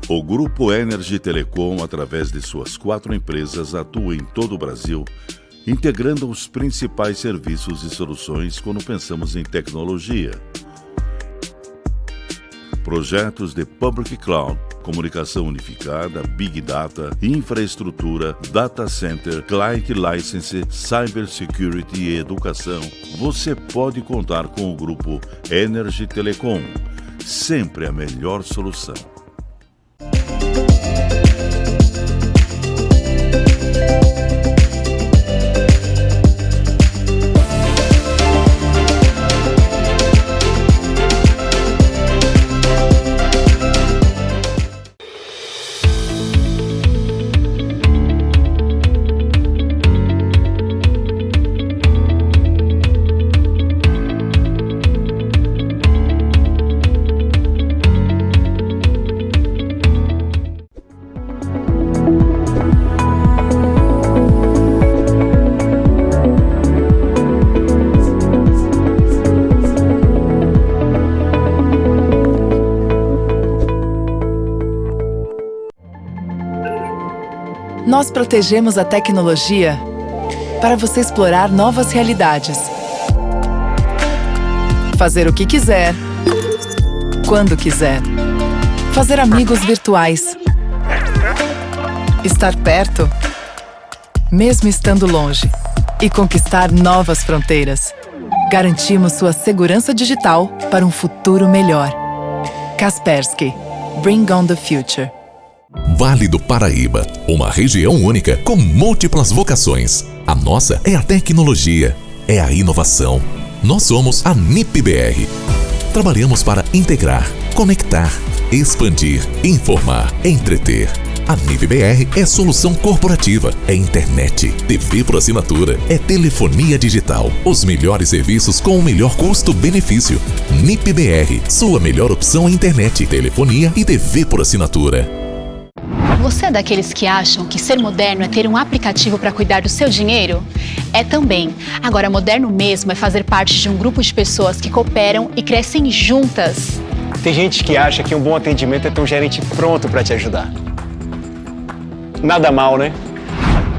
O Grupo Energy Telecom, através de suas 4 empresas, atua em todo o Brasil, integrando os principais serviços e soluções quando pensamos em tecnologia. Projetos de Public Cloud, comunicação unificada, Big Data, infraestrutura, Data Center, Client License, Cybersecurity e educação. Você pode contar com o Grupo Energy Telecom. Sempre a melhor solução. Nós protegemos a tecnologia para você explorar novas realidades. Fazer o que quiser, quando quiser. Fazer amigos virtuais. Estar perto, mesmo estando longe. E conquistar novas fronteiras. Garantimos sua segurança digital para um futuro melhor. Kaspersky. Bring on the future. Vale do Paraíba, uma região única com múltiplas vocações. A nossa é a tecnologia, é a inovação. Nós somos a NIP-BR. Trabalhamos para integrar, conectar, expandir, informar, entreter. A NIP-BR é solução corporativa, é internet, TV por assinatura, é telefonia digital. Os melhores serviços com o melhor custo-benefício. NIP-BR, sua melhor opção em internet, telefonia e TV por assinatura. Você é daqueles que acham que ser moderno é ter um aplicativo para cuidar do seu dinheiro? É também. Agora, moderno mesmo é fazer parte de um grupo de pessoas que cooperam e crescem juntas. Tem gente que acha que um bom atendimento é ter um gerente pronto para te ajudar. Nada mal, né?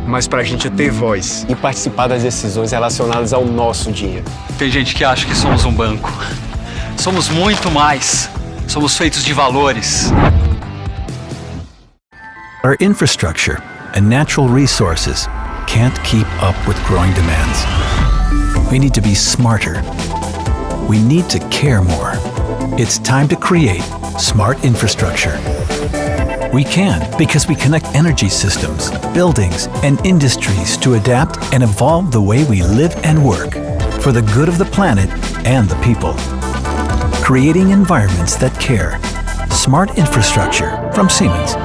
Mas pra gente ter voz e participar das decisões relacionadas ao nosso dinheiro. Tem gente que acha que somos um banco. Somos muito mais. Somos feitos de valores. Our infrastructure and natural resources can't keep up with growing demands. We need to be smarter. We need to care more. It's time to create smart infrastructure. We can because we connect energy systems, buildings, and industries to adapt and evolve the way we live and work for the good of the planet and the people. Creating environments that care. Smart infrastructure from Siemens.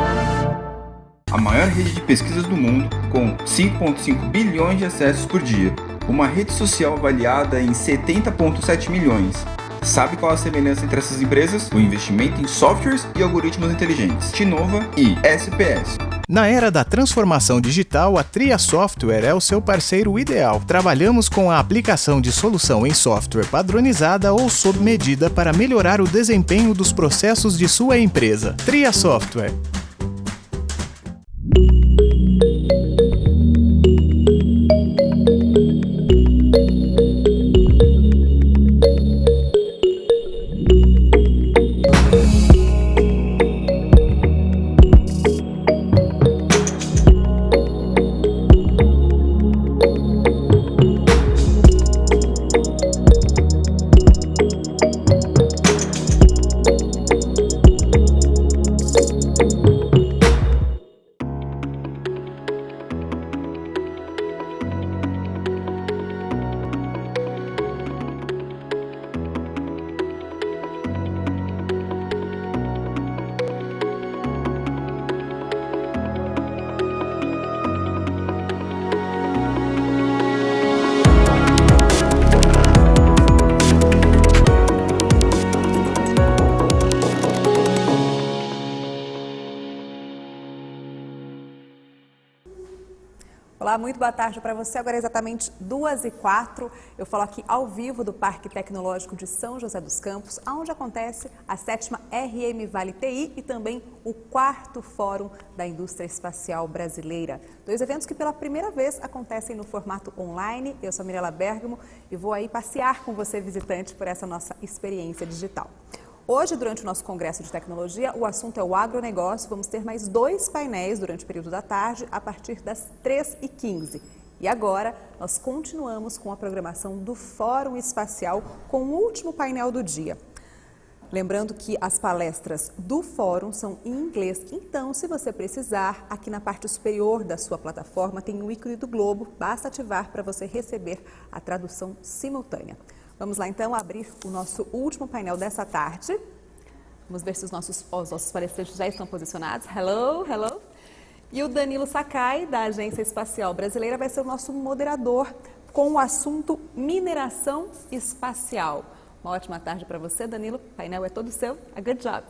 A maior rede de pesquisas do mundo, com 5,5 bilhões de acessos por dia. Uma rede social avaliada em 70,7 milhões. Sabe qual a semelhança entre essas empresas? O investimento em softwares e algoritmos inteligentes. Tinova e SPS. Na era da transformação digital, a Tria Software é o seu parceiro ideal. Trabalhamos com a aplicação de solução em software padronizada ou sob medida para melhorar o desempenho dos processos de sua empresa. Tria Software. Olá, muito boa tarde para você. Agora é exatamente 2h04. Eu falo aqui ao vivo do Parque Tecnológico de São José dos Campos, onde acontece a 7ª RM Vale TI e também o 4º Fórum da Indústria Espacial Brasileira. 2 eventos que pela primeira vez acontecem no formato online. Eu sou a Mirela Bergamo e vou aí passear com você, visitante, por essa nossa experiência digital. Hoje, durante o nosso Congresso de Tecnologia, o assunto é o agronegócio. Vamos ter mais 2 painéis durante o período da tarde, a partir das 3h15. E agora, nós continuamos com a programação do Fórum Espacial, com o último painel do dia. Lembrando que as palestras do Fórum são em inglês, então, se você precisar, aqui na parte superior da sua plataforma tem o ícone do globo, basta ativar para você receber a tradução simultânea. Vamos lá, então, abrir o nosso último painel dessa tarde. Vamos ver se os nossos palestrantes já estão posicionados. Hello, hello. E o Danilo Sakai, da Agência Espacial Brasileira, vai ser o nosso moderador com o assunto mineração espacial. Uma ótima tarde para você, Danilo. O painel é todo seu. A good job.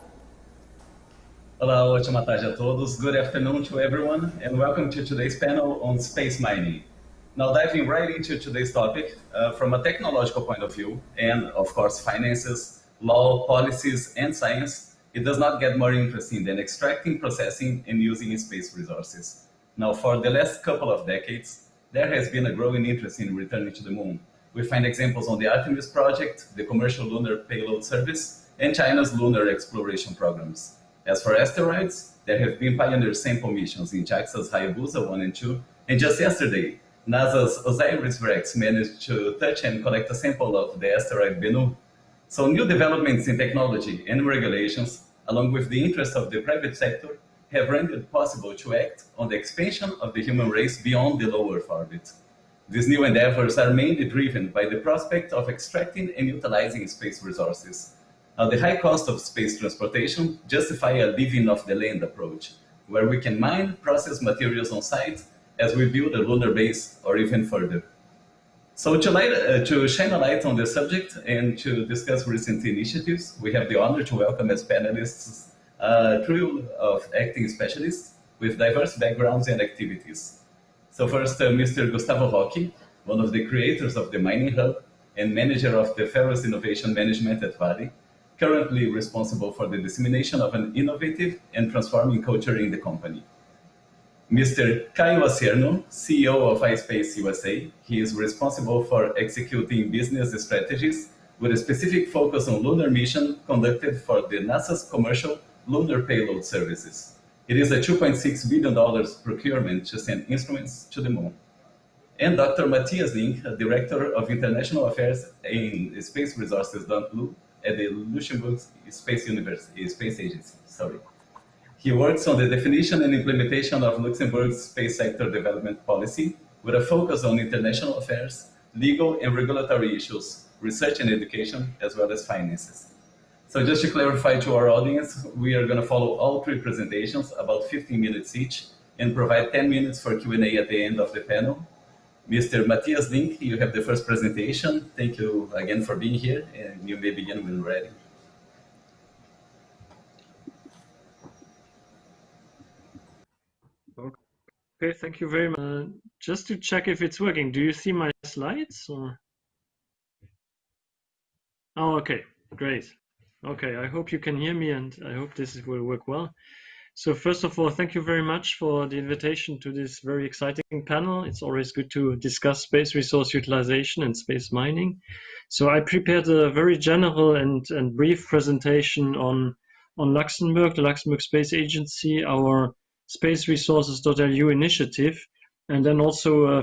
Olá, ótima tarde a todos. Good afternoon to everyone and welcome to today's panel on space mining. Now, diving right into today's topic, from a technological point of view, and of course, finances, law, policies, and science, it does not get more interesting than extracting, processing, and using space resources. Now, for the last couple of decades, there has been a growing interest in returning to the moon. We find examples on the Artemis project, the commercial lunar payload service, and China's lunar exploration programs. As for asteroids, there have been pioneer sample missions in JAXA's Hayabusa 1 and 2, and just yesterday, NASA's OSIRIS-REx managed to touch and collect a sample of the asteroid Bennu. So new developments in technology and regulations, along with the interest of the private sector, have rendered it possible to act on the expansion of the human race beyond the low Earth orbit. These new endeavors are mainly driven by the prospect of extracting and utilizing space resources. Now, the high cost of space transportation justify a living off the land approach, where we can mine, process materials on site, as we build a lunar base or even further. So to shine a light on the subject and to discuss recent initiatives, we have the honor to welcome as panelists a trio of acting specialists with diverse backgrounds and activities. So first, Mr. Gustavo Roque, one of the creators of the Mining Hub and manager of the Ferrous Innovation Management at Vale, currently responsible for the dissemination of an innovative and transforming culture in the company. Mr. Caio Acerno, CEO of iSpace USA. He is responsible for executing business strategies with a specific focus on lunar mission conducted for the NASA's commercial lunar payload services. It is a $2.6 billion procurement to send instruments to the moon. And Dr. Matthias Link, Director of International Affairs in Space Resources .lu at the Luxembourg Space Agency. He works on the definition and implementation of Luxembourg's space sector development policy with a focus on international affairs, legal and regulatory issues, research and education, as well as finances. So just to clarify to our audience, we are going to follow all 3 presentations, about 15 minutes each, and provide 10 minutes for Q&A at the end of the panel. Mr. Matthias Link, you have the first presentation. Thank you again for being here, and you may begin when ready. Okay, thank you very much. Just to check if it's working, do you see my slides? Or? Oh, okay, great. Okay, I hope you can hear me and I hope this will work well. So first of all, thank you very much for the invitation to this very exciting panel. It's always good to discuss space resource utilization and space mining. So I prepared a very general and brief presentation on Luxembourg, the Luxembourg Space Agency, our Space Resources.lu initiative, and then also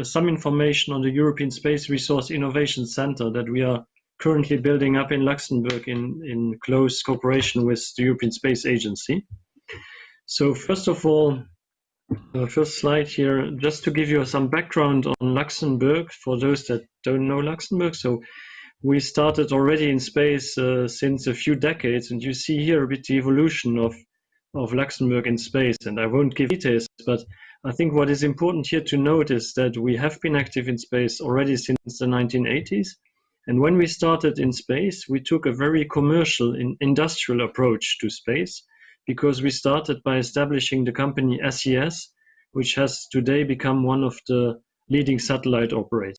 some information on the European Space Resource Innovation Center that we are currently building up in Luxembourg in close cooperation with the European Space Agency. So first of all, the first slide here, just to give you some background on Luxembourg for those that don't know Luxembourg. So we started already in space since a few decades, and you see here a bit the evolution of Luxembourg in space. And I won't give details, but I think what is important here to note is that we have been active in space already since the 1980s. And when we started in space, we took a very commercial, industrial approach to space, because we started by establishing the company SES, which has today become one of the leading satellite operators.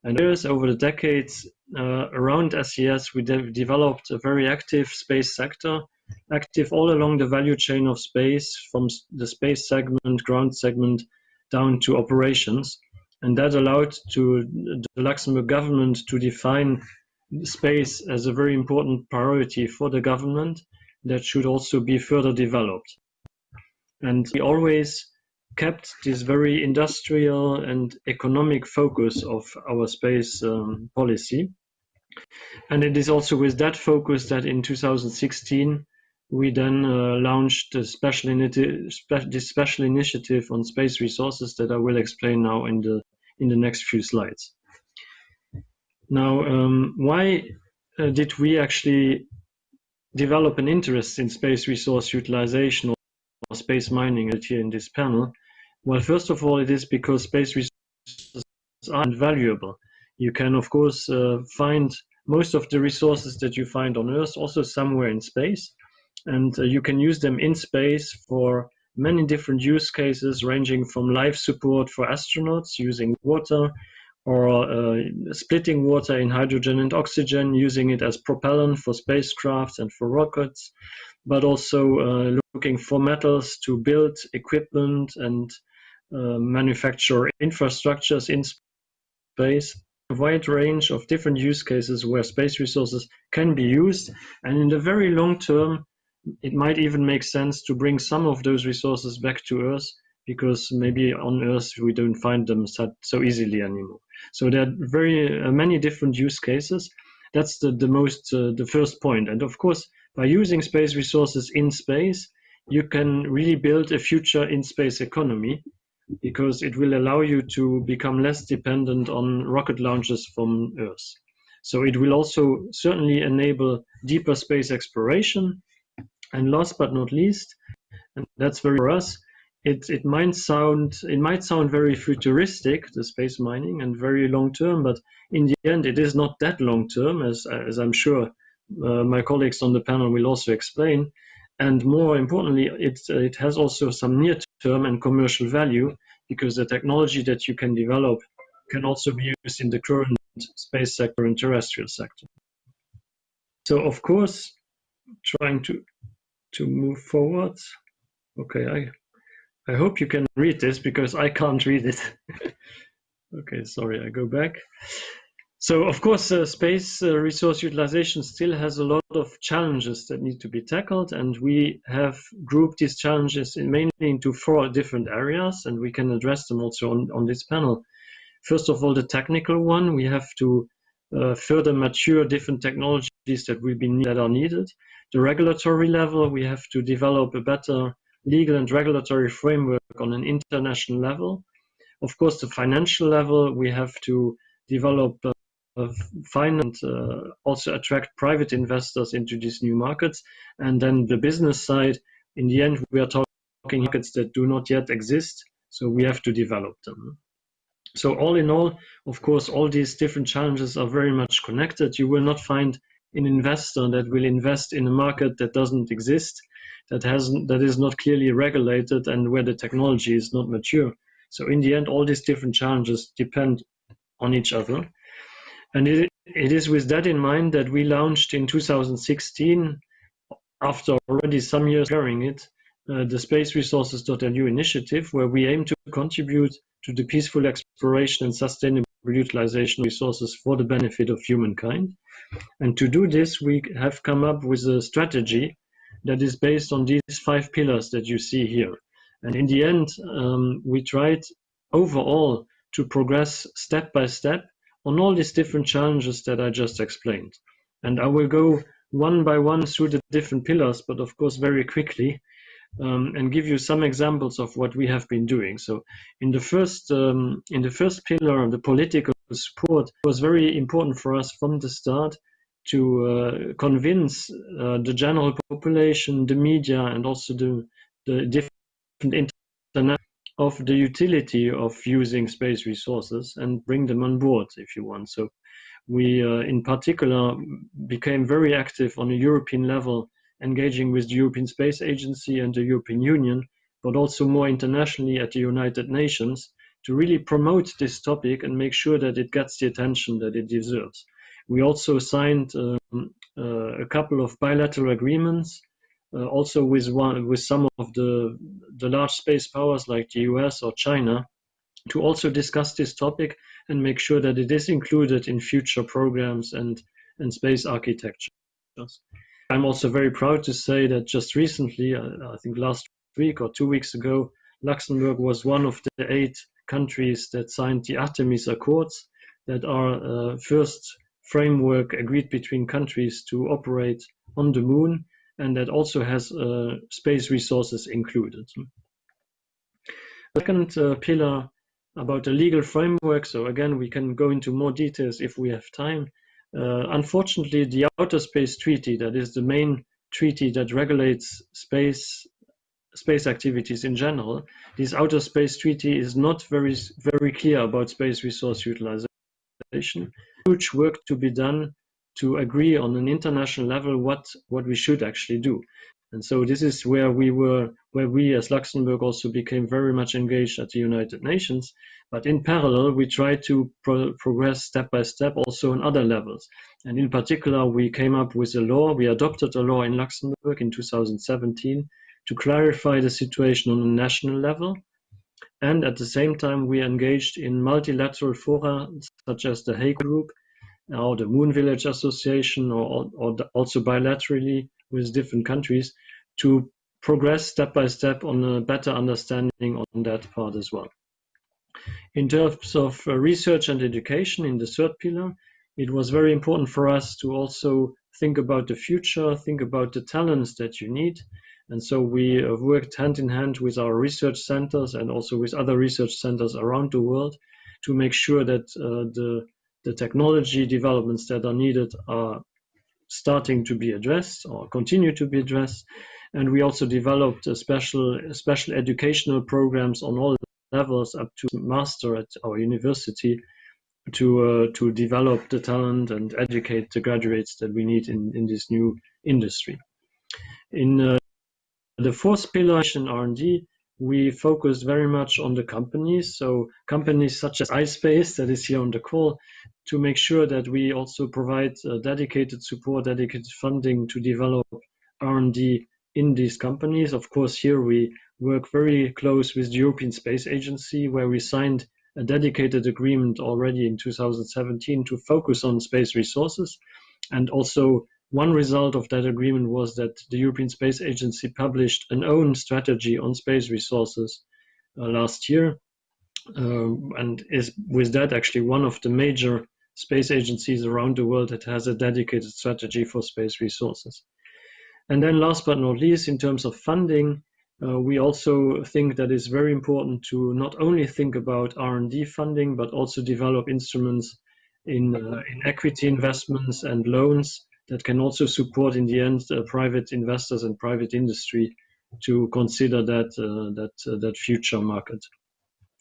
And over the decades around SES, we developed a very active space sector, active all along the value chain of space, from the space segment, ground segment, down to operations. And that allowed to the Luxembourg government to define space as a very important priority for the government that should also be further developed. And we always kept this very industrial and economic focus of our space policy. And it is also with that focus that in 2016 we then launched this special initiative on space resources that I will explain now in the next few slides. Now, why did we actually develop an interest in space resource utilization or space mining here in this panel? Well, first of all, it is because space resources are invaluable. You can, of course, find most of the resources that you find on Earth also somewhere in space, and you can use them in space for many different use cases, ranging from life support for astronauts using water, or splitting water in hydrogen and oxygen, using it as propellant for spacecraft and for rockets, but also looking for metals to build equipment and manufacture infrastructures in space. A wide range of different use cases where space resources can be used, and in the very long term, it might even make sense to bring some of those resources back to Earth, because maybe on Earth we don't find them so easily anymore. So there are very many different use cases. That's the first point. And of course, by using space resources in space, you can really build a future in-space economy, because it will allow you to become less dependent on rocket launches from Earth. So it will also certainly enable deeper space exploration. And last but not least, and that's very for us, it might sound very futuristic, the space mining, and very long term, but in the end it is not that long term, as I'm sure my colleagues on the panel will also explain. And more importantly, it has also some near-term and commercial value, because the technology that you can develop can also be used in the current space sector and terrestrial sector. So, of course, trying to move forward. Okay, I hope you can read this, because I can't read it. Okay, sorry, I go back. So, of course, space resource utilization still has a lot of challenges that need to be tackled, and we have grouped these challenges mainly into 4 different areas, and we can address them also on this panel. First of all, the technical one, we have to further mature different technologies that are needed. The regulatory level, we have to develop a better legal and regulatory framework on an international level. Of course, the financial level, we have to develop finance, also attract private investors into these new markets. And then the business side, in the end, we are talking markets that do not yet exist, so we have to develop them. So all in all, of course, all these different challenges are very much connected. You will not find an investor that will invest in a market that doesn't exist, that is not clearly regulated, and where the technology is not mature. So in the end, all these different challenges depend on each other. And it is with that in mind that we launched in 2016, after already some years carrying it, the Space Resources.lu initiative, where we aim to contribute to the peaceful exploration and sustainable utilization of resources for the benefit of humankind. And to do this, we have come up with a strategy that is based on these 5 pillars that you see here. And in the end, we tried overall to progress step by step on all these different challenges that I just explained. And I will go one by one through the different pillars, but of course very quickly, and give you some examples of what we have been doing. So in the first pillar, the political support, was very important for us from the start to convince the general population, the media, and also the different internet of the utility of using space resources, and bring them on board, if you want. So we, in particular, became very active on a European level, engaging with the European Space Agency and the European Union but also more internationally at the United Nations, to really promote this topic and make sure that it gets the attention that it deserves. We also signed a couple of bilateral agreements, also with some of the large space powers like the US or China, to also discuss this topic and make sure that it is included in future programs and space architectures. I'm also very proud to say that just recently, I think last week or 2 weeks ago, Luxembourg was one of the 8 countries that signed the Artemis Accords, that are first framework agreed between countries to operate on the moon, and that also has space resources included. Second pillar about the legal framework. So again, we can go into more details if we have time. Unfortunately, the Outer Space Treaty, that is the main treaty that regulates space activities in general, this Outer Space Treaty is not very clear about space resource utilization. Huge work to be done to agree on an international level what we should actually do. And so this is where we as Luxembourg also became very much engaged at the United Nations. But in parallel, we try to progress step by step also on other levels. And in particular, we came up with a law. We adopted a law in Luxembourg in 2017 to clarify the situation on a national level. And at the same time, we engaged in multilateral fora such as the Hague Group or the Moon Village Association, or also bilaterally with different countries, to progress step by step on a better understanding on that part as well. In terms of research and education in the third pillar, it was very important for us to also think about the future, think about the talents that you need. And so we worked hand in hand with our research centers and also with other research centers around the world to make sure that the technology developments that are needed are starting to be addressed or continue to be addressed. And we also developed special educational programs on all levels up to master at our university to develop the talent and educate the graduates that we need in this new industry. In the fourth pillar, in R&D, we focused very much on the companies. So companies such as iSpace, that is here on the call, to make sure that we also provide dedicated support, dedicated funding to develop R&D in these companies. Of course, here we work very close with the European Space Agency, where we signed a dedicated agreement already in 2017 to focus on space resources. And also one result of that agreement was that the European Space Agency published an own strategy on space resources last year, and is with that actually one of the major space agencies around the world that has a dedicated strategy for space resources. And then last but not least, in terms of funding, we also think that it's very important to not only think about R&D funding, but also develop instruments in equity investments and loans that can also support in the end private investors and private industry to consider that future market.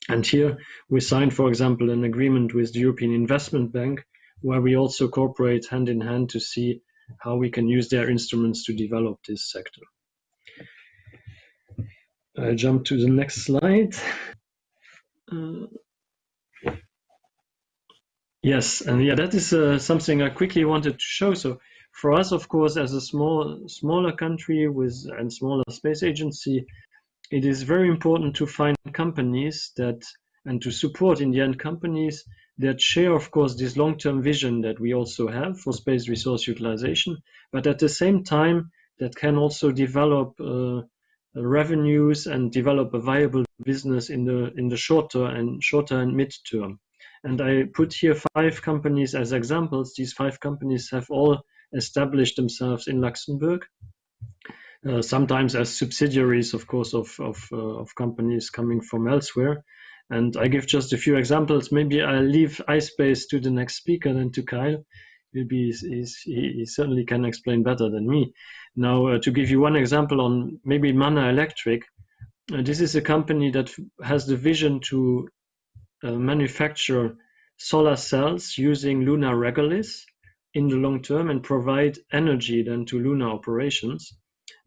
And here we signed, for example, an agreement with the European Investment Bank, where we also cooperate hand in hand to see how we can use their instruments to develop this sector. I jump to the next slide. Yes, and yeah, that is something I quickly wanted to show. So for us, of course, as a smaller country and smaller space agency, it is very important to find companies and to support in the end companies that share, of course, this long-term vision that we also have for space resource utilization, but at the same time that can also develop revenues and develop a viable business in the shorter and mid-term. And I put here 5 companies as examples. These 5 companies have all established themselves in Luxembourg, sometimes as subsidiaries, of course, of companies coming from elsewhere. And I give just a few examples. Maybe I'll leave iSpace to the next speaker, then to Kyle. Maybe he certainly can explain better than me. Now, to give you one example on maybe Mana Electric, this is a company that has the vision to manufacture solar cells using lunar regolith in the long term and provide energy then to lunar operations.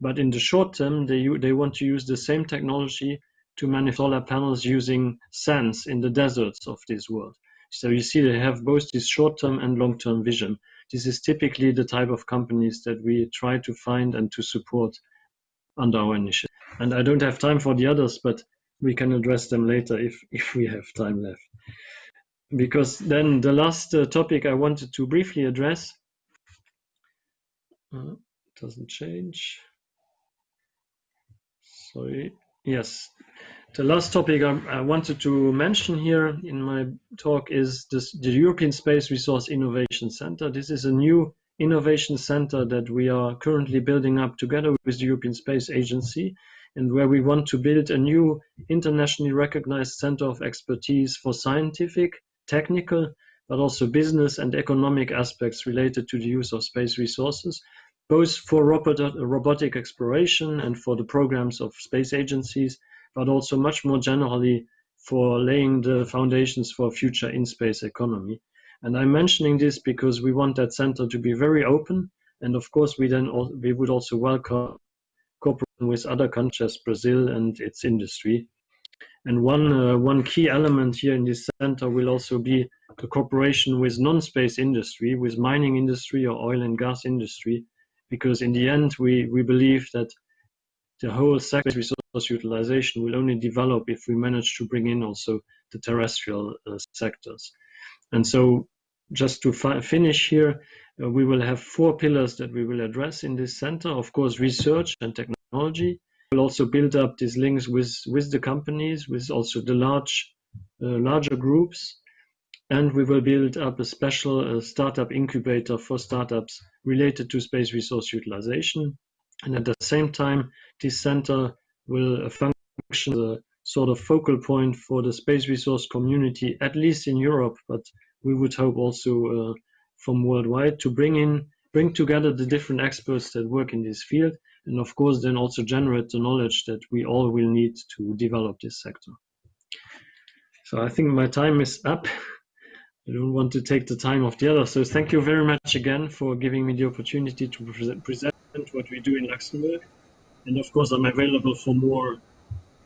But in the short term, they want to use the same technology to manufacture solar panels using sands in the deserts of this world. So you see they have both this short-term and long-term vision. This is typically the type of companies that we try to find and to support under our initiative. And I don't have time for the others, but we can address them later if we have time left. Because then the last topic I wanted to briefly address doesn't change. Sorry. Yes. The last topic I wanted to mention here in my talk is the European Space Resource Innovation Center. This is a new innovation center that we are currently building up together with the European Space Agency, and where we want to build a new internationally recognized center of expertise for scientific, technical, but also business and economic aspects related to the use of space resources, both for robotic exploration and for the programs of space agencies, but also much more generally for laying the foundations for a future in-space economy. And I'm mentioning this because we want that center to be very open, and of course we would also welcome cooperation with other countries, Brazil and its industry. And one key element here in this center will also be the cooperation with non-space industry, with mining industry or oil and gas industry, because in the end we believe that the whole sector resource utilization will only develop if we manage to bring in also the terrestrial sectors. And so just to finish here, we will have 4 pillars that we will address in this center. Of course, research and technology. We'll also build up these links with the companies, with also the larger groups. And we will build up a special startup incubator for startups related to space resource utilization. And at the same time, this center will function as a sort of focal point for the space resource community, at least in Europe, but we would hope also from worldwide, to bring together the different experts that work in this field, and of course then also generate the knowledge that we all will need to develop this sector. So I think my time is up. I don't want to take the time of the others. So thank you very much again for giving me the opportunity to present what we do in Luxembourg. And of course, I'm available for more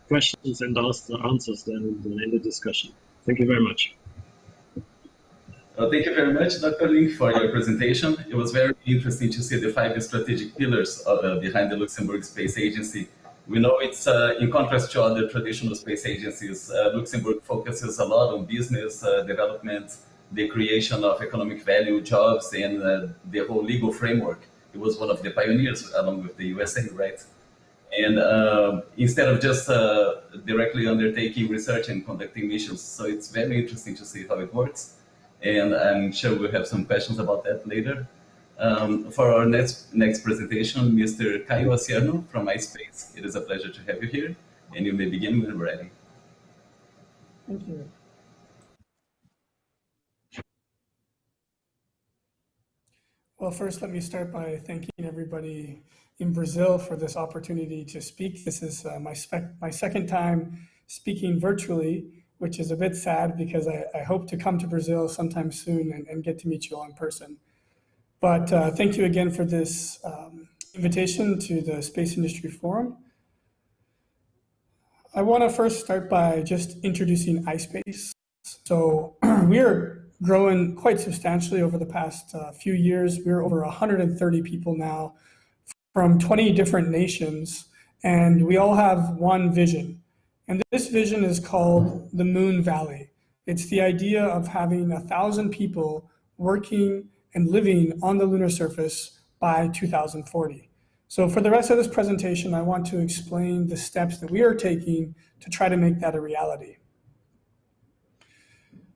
questions and answers then in the discussion. Thank you very much. Thank you very much, Dr. Link, for your presentation. It was very interesting to see the 5 strategic pillars behind the Luxembourg Space Agency. We know it's, in contrast to other traditional space agencies, Luxembourg focuses a lot on business development, the creation of economic value, jobs, and the whole legal framework. It was one of the pioneers along with the USA, right? And instead of just directly undertaking research and conducting missions. So it's very interesting to see how it works. And I'm sure we'll have some questions about that later. For our next presentation, Mr. Caio Aciano from iSpace. It is a pleasure to have you here, and you may begin when ready. Thank you. Well, first, let me start by thanking everybody in Brazil for this opportunity to speak. This is my second time speaking virtually, which is a bit sad because I hope to come to Brazil sometime soon and get to meet you all in person. But thank you again for this invitation to the Space Industry Forum. I want to first start by just introducing iSpace. So we are growing quite substantially over the past few years. We're over 130 people now from 20 different nations, and we all have one vision. And this vision is called the Moon Valley. It's the idea of having 1,000 people working and living on the lunar surface by 2040. So for the rest of this presentation, I want to explain the steps that we are taking to try to make that a reality.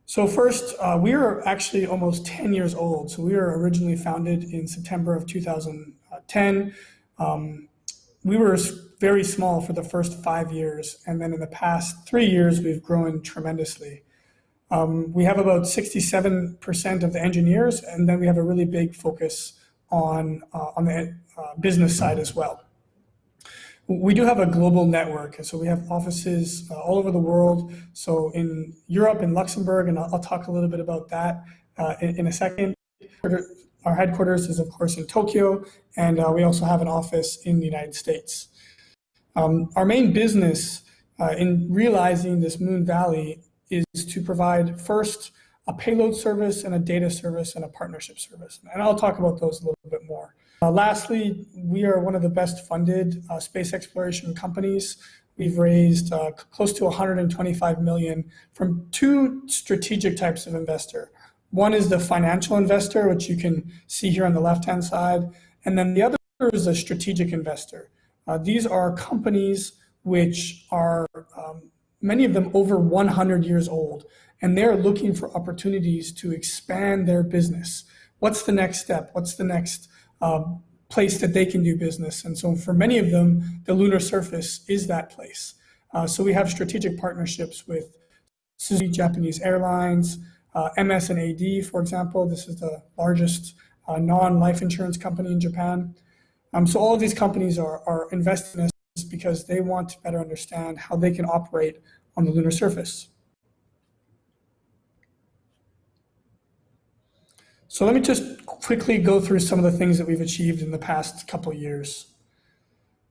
So first, we are actually almost 10 years old. So we were originally founded in September of 2010. We were very small for the first 5 years. And then in the past 3 years, we've grown tremendously. We have about 67% of the engineers, and then we have a really big focus on the business side as well. We do have a global network, so we have offices all over the world. So in Europe, in Luxembourg, and I'll talk a little bit about that in a second. Our headquarters is, of course, in Tokyo, and we also have an office in the United States. Our main business in realizing this Moon Valley is to provide first a payload service and a data service and a partnership service. And I'll talk about those a little bit more. Lastly, we are one of the best funded space exploration companies. We've raised close to 125 million from two strategic types of investor. One is the financial investor, which you can see here on the left-hand side, and then the other is a strategic investor. These are companies which are, many of them over 100 years old, and they're looking for opportunities to expand their business. What's the next step? What's the next place that they can do business? And so for many of them, the lunar surface is that place. So we have strategic partnerships with Suzuki Japanese Airlines, MS and AD, for example. This is the largest non-life insurance company in Japan. So all of these companies are investing in this because they want to better understand how they can operate on the lunar surface. So let me just quickly go through some of the things that we've achieved in the past couple of years.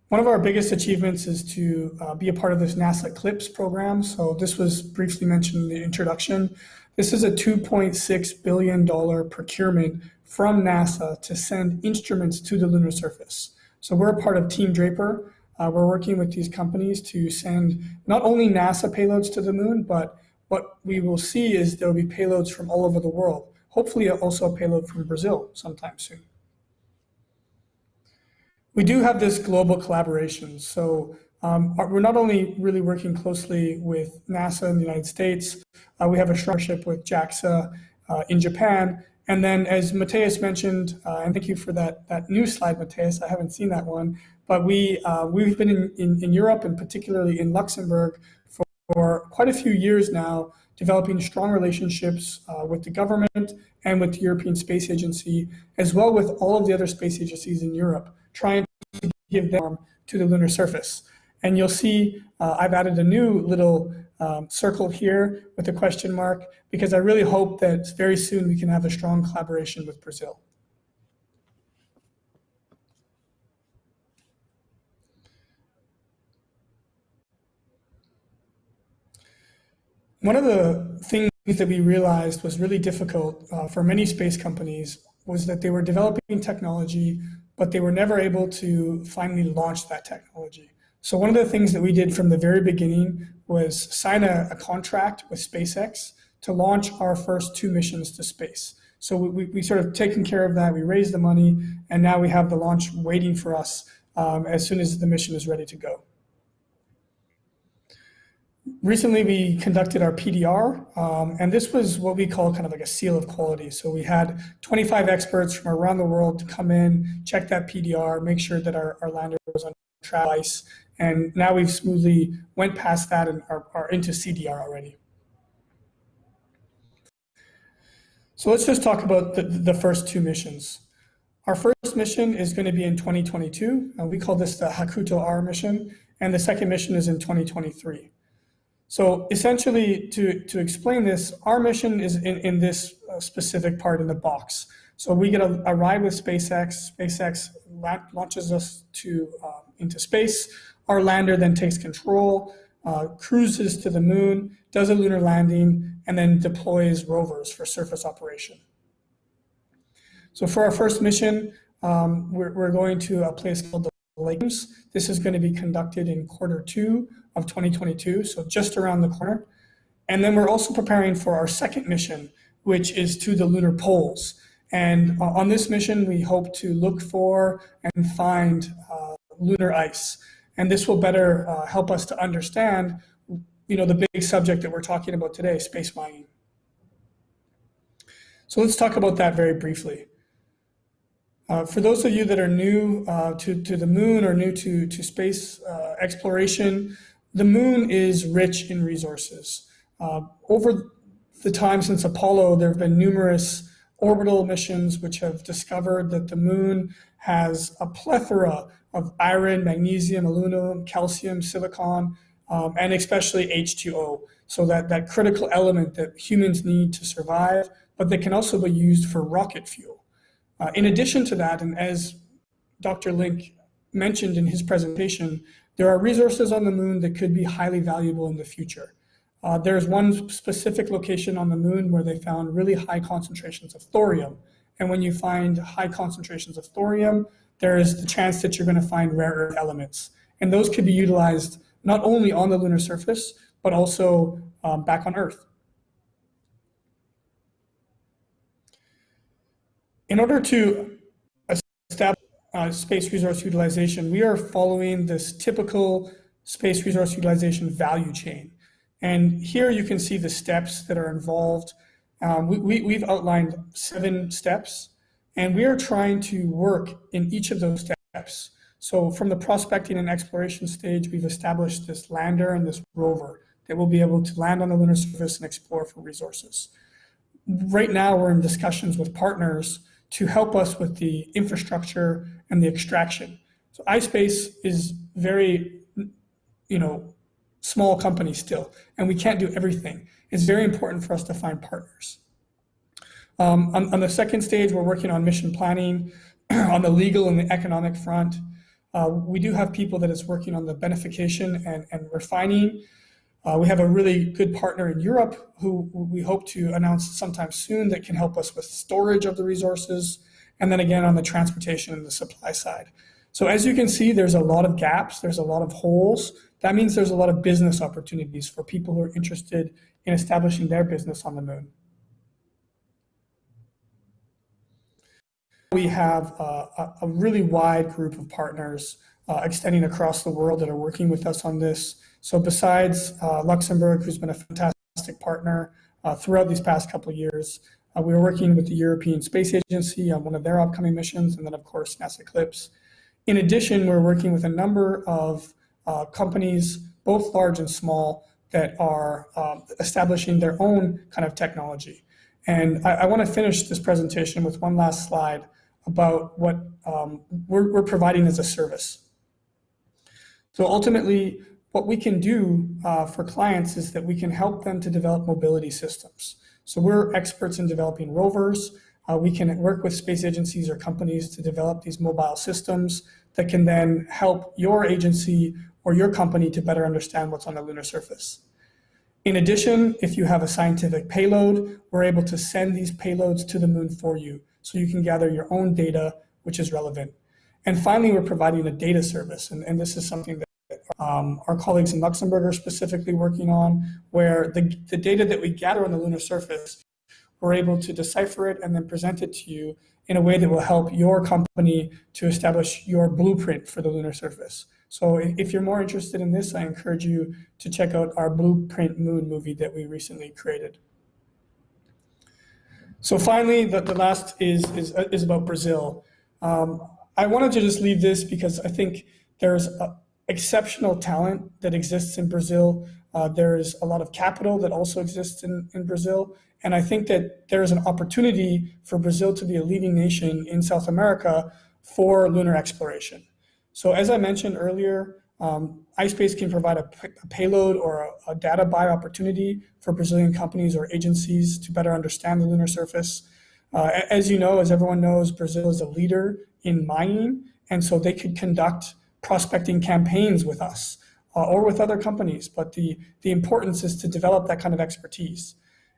One of our biggest achievements is to be a part of this NASA Eclipse program. So this was briefly mentioned in the introduction. This is a $2.6 billion procurement from NASA to send instruments to the lunar surface. So we're a part of Team Draper. We're working with these companies to send not only NASA payloads to the moon, but what we will see is there will be payloads from all over the world. Hopefully also a payload from Brazil sometime soon. We do have this global collaboration. So we're not only really working closely with NASA in the United States, we have a partnership with JAXA in Japan. And then as Mateus mentioned, and thank you for that new slide, Mateus, I haven't seen that one, but we've been in Europe and particularly in Luxembourg for quite a few years now, developing strong relationships with the government and with the European Space Agency, as well with all of the other space agencies in Europe, trying to give them to the lunar surface. And you'll see I've added a new little circle here with a question mark, because I really hope that very soon we can have a strong collaboration with Brazil. One of the things that we realized was really difficult for many space companies was that they were developing technology, but they were never able to finally launch that technology. So one of the things that we did from the very beginning was sign a contract with SpaceX to launch our first 2 missions to space. So we sort of taken care of that, we raised the money, and now we have the launch waiting for us as soon as the mission is ready to go. Recently, we conducted our PDR, and this was what we call kind of like a seal of quality. So we had 25 experts from around the world to come in, check that PDR, make sure that our lander was on track, and now we've smoothly went past that and are into CDR already. So let's just talk about the first 2 missions. Our first mission is going to be in 2022. We call this the Hakuto R mission, and the second mission is in 2023. So essentially, to explain this, our mission is in this specific part in the box. So we get a ride with SpaceX. SpaceX launches us into space. Our lander then takes control, cruises to the moon, does a lunar landing, and then deploys rovers for surface operation. So for our first mission, we're going to a place called the Lakes. This is going to be conducted in Q2 of 2022, so just around the corner. And then we're also preparing for our second mission, which is to the lunar poles. And on this mission, we hope to look for and find lunar ice. And this will better help us to understand, the big subject that we're talking about today, space mining. So let's talk about that very briefly. For those of you that are new to the moon or new to space exploration, the moon is rich in resources. Over the time since Apollo, there have been numerous orbital missions which have discovered that the moon has a plethora of iron, magnesium, aluminum, calcium, silicon, and especially H2O. So that critical element that humans need to survive, but that can also be used for rocket fuel. In addition to that, and as Dr. Link mentioned in his presentation, there are resources on the moon that could be highly valuable in the future. There's one specific location on the moon where they found really high concentrations of thorium. And when you find high concentrations of thorium, there is the chance that you're going to find rare earth elements. And those could be utilized not only on the lunar surface, but also back on Earth. In order to establish space resource utilization, we are following this typical space resource utilization value chain. And here you can see the steps that are involved. We've outlined 7 steps, and we are trying to work in each of those steps. So from the prospecting and exploration stage, we've established this lander and this rover that will be able to land on the lunar surface and explore for resources. Right now, we're in discussions with partners to help us with the infrastructure and the extraction. So iSpace is very, small company still, and we can't do everything. It's very important for us to find partners. On the second stage, we're working on mission planning, on the legal and the economic front. We do have people that is working on the beneficiation and refining. We have a really good partner in Europe who we hope to announce sometime soon that can help us with storage of the resources, and then again on the transportation and the supply side. So as you can see, there's a lot of gaps, there's a lot of holes. That means there's a lot of business opportunities for people who are interested in establishing their business on the moon. We have a really wide group of partners extending across the world that are working with us on this. So besides Luxembourg, who's been a fantastic partner throughout these past couple of years, we were working with the European Space Agency on one of their upcoming missions, and then of course NASA CLIPS. In addition, we're working with a number of companies, both large and small, that are establishing their own kind of technology. And I want to finish this presentation with one last slide about what we're providing as a service. So ultimately, what we can do for clients is that we can help them to develop mobility systems. So we're experts in developing rovers. We can work with space agencies or companies to develop these mobile systems that can then help your agency or your company to better understand what's on the lunar surface. In addition, if you have a scientific payload, we're able to send these payloads to the moon for you so you can gather your own data, which is relevant. And finally, we're providing a data service, and this is something that our colleagues in Luxembourg are specifically working on, where the data that we gather on the lunar surface, we're able to decipher it and then present it to you in a way that will help your company to establish your blueprint for the lunar surface. So if you're more interested in this, I encourage you to check out our Blueprint Moon movie that we recently created. So finally, the last is about Brazil. I wanted to just leave this because I think there's exceptional talent that exists in Brazil. There is a lot of capital that also exists in Brazil. And I think that there is an opportunity for Brazil to be a leading nation in South America for lunar exploration. So as I mentioned earlier, iSpace can provide a payload or a data buy opportunity for Brazilian companies or agencies to better understand the lunar surface. As you know, as everyone knows, Brazil is a leader in mining, and so they could conduct prospecting campaigns with us or with other companies. But the importance is to develop that kind of expertise.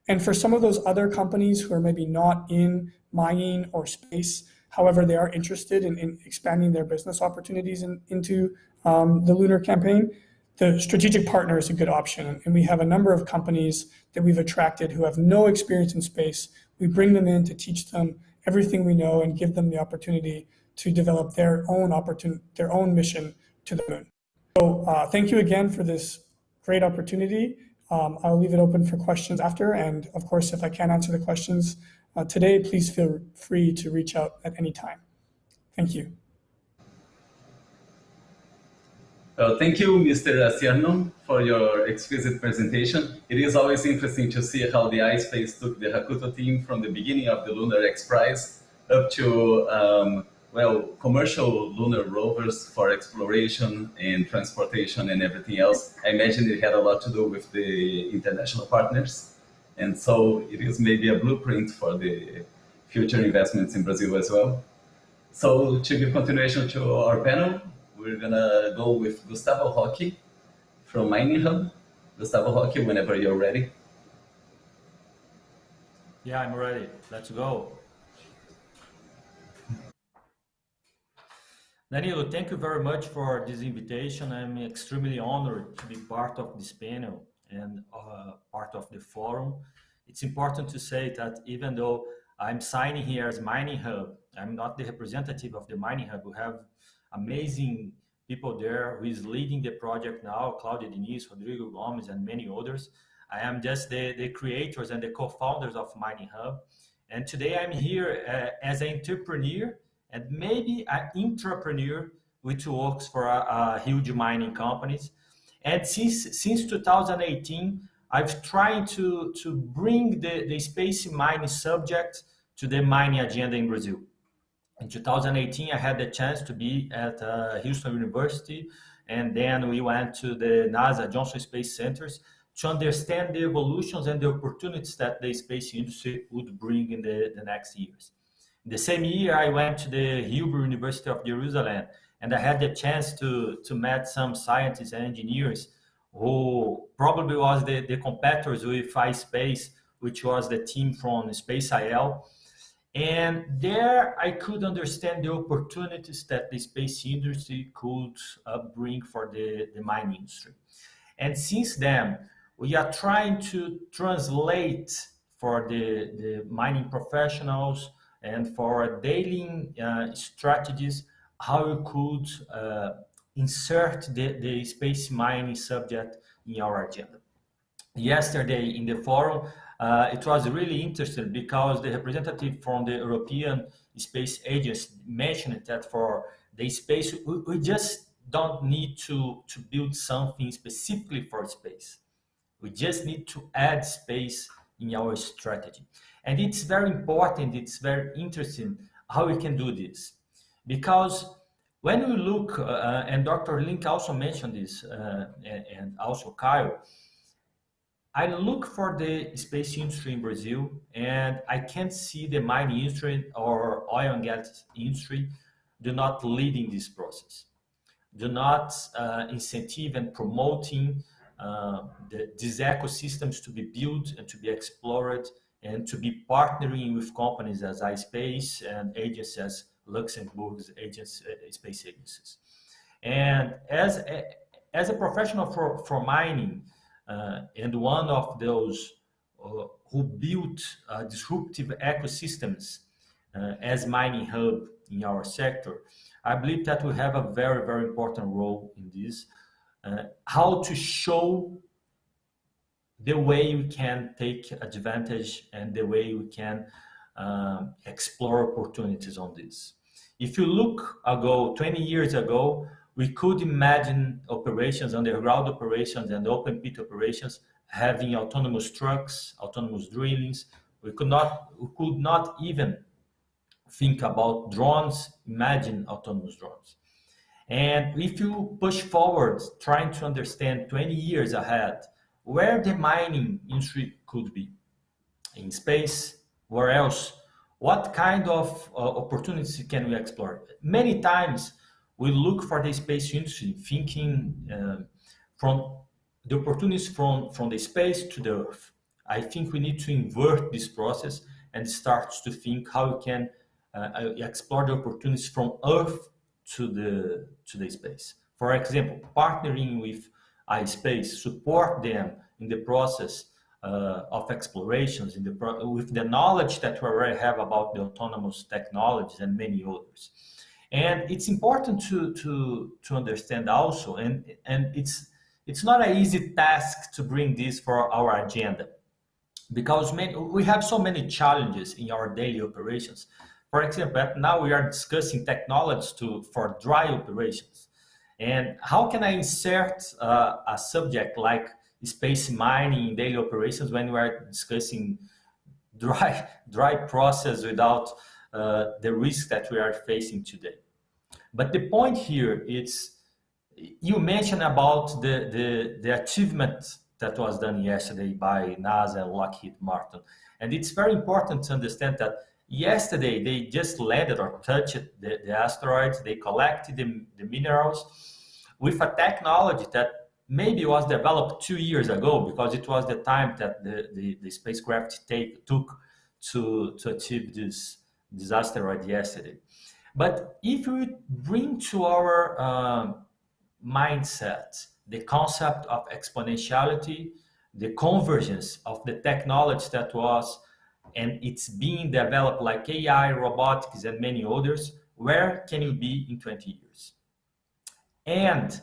And for some of those other companies who are maybe not in mining or space, however, they are interested in expanding their business opportunities into the lunar campaign, the strategic partner is a good option. And we have a number of companies that we've attracted who have no experience in space. We bring them in to teach them everything we know and give them the opportunity to develop their own mission to the moon. So thank you again for this great opportunity. I'll leave it open for questions after. And of course, if I can't answer the questions today, please feel free to reach out at any time. Thank you. Thank you, Mr. Cierno, for your exquisite presentation. It is always interesting to see how the iSpace took the Hakuto team from the beginning of the Lunar X Prize up to commercial lunar rovers for exploration and transportation and everything else. I imagine it had a lot to do with the international partners. And so it is maybe a blueprint for the future investments in Brazil as well. So to give continuation to our panel, we're gonna go with Gustavo Roque from Mining Hub. Gustavo Roque, whenever you're ready. Yeah, I'm ready. Let's go. Danilo, thank you very much for this invitation. I'm extremely honored to be part of this panel and part of the forum. It's important to say that even though I'm signing here as Mining Hub, I'm not the representative of the Mining Hub. We have amazing people there who is leading the project now, Claudia Diniz, Rodrigo Gomes, and many others. I am just the creators and the co-founders of Mining Hub. And today I'm here as an entrepreneur and maybe an intrapreneur which works for a huge mining companies. And since 2018, I've tried to bring the space mining subject to the mining agenda in Brazil. In 2018, I had the chance to be at Houston University, and then we went to the NASA Johnson Space Centers to understand the evolutions and the opportunities that the space industry would bring in the next years. The same year, I went to the Hebrew University of Jerusalem, and I had the chance to meet some scientists and engineers who probably was the competitors with iSpace, which was the team from Space IL. And there I could understand the opportunities that the space industry could bring for the mining industry. And since then, we are trying to translate for the mining professionals and for daily strategies how we could insert the space mining subject in our agenda. Yesterday in the forum, it was really interesting because the representative from the European Space Agency mentioned that for the space, we just don't need to build something specifically for space. We just need to add space in our strategy. And it's very important, it's very interesting how we can do this. Because when we look, and Dr. Link also mentioned this, and also Kyle, I look for the space industry in Brazil, and I can't see the mining industry or oil and gas industry do not leading this process, do not incentive and promoting these ecosystems to be built and to be explored and to be partnering with companies as iSpace and agencies as Luxembourg's space agencies. And as a professional for mining, and one of those who built disruptive ecosystems as Mining Hub in our sector, I believe that we have a very, very important role in this, how to show the way we can take advantage and the way we can explore opportunities on this. If you look 20 years ago, we could imagine operations, underground operations and open pit operations having autonomous trucks, autonomous drillings. We could not even think about drones, imagine autonomous drones. And if you push forward, trying to understand 20 years ahead, where the mining industry could be, in space, where else, what kind of opportunities can we explore? Many times, we look for the space industry thinking from the opportunities from the space to the Earth. I think we need to invert this process and start to think how we can explore the opportunities from Earth to the space. For example, partnering with iSpace, support them in the process of explorations, with the knowledge that we already have about the autonomous technologies and many others. And it's important to understand also, and it's not an easy task to bring this for our agenda, because we have so many challenges in our daily operations. For example, now we are discussing technologies for dry operations. And how can I insert a subject like space mining in daily operations when we are discussing dry process without the risk that we are facing today? But the point here is, you mentioned about the achievement that was done yesterday by NASA and Lockheed Martin. And it's very important to understand that Yesterday, they just landed or touched the asteroids. They collected the minerals with a technology that maybe was developed 2 years ago, because it was the time that the spacecraft took to achieve this asteroid yesterday. But if we bring to our mindset the concept of exponentiality, the convergence of the technology that was, and it's being developed like AI, robotics, and many others, where can you be in 20 years? And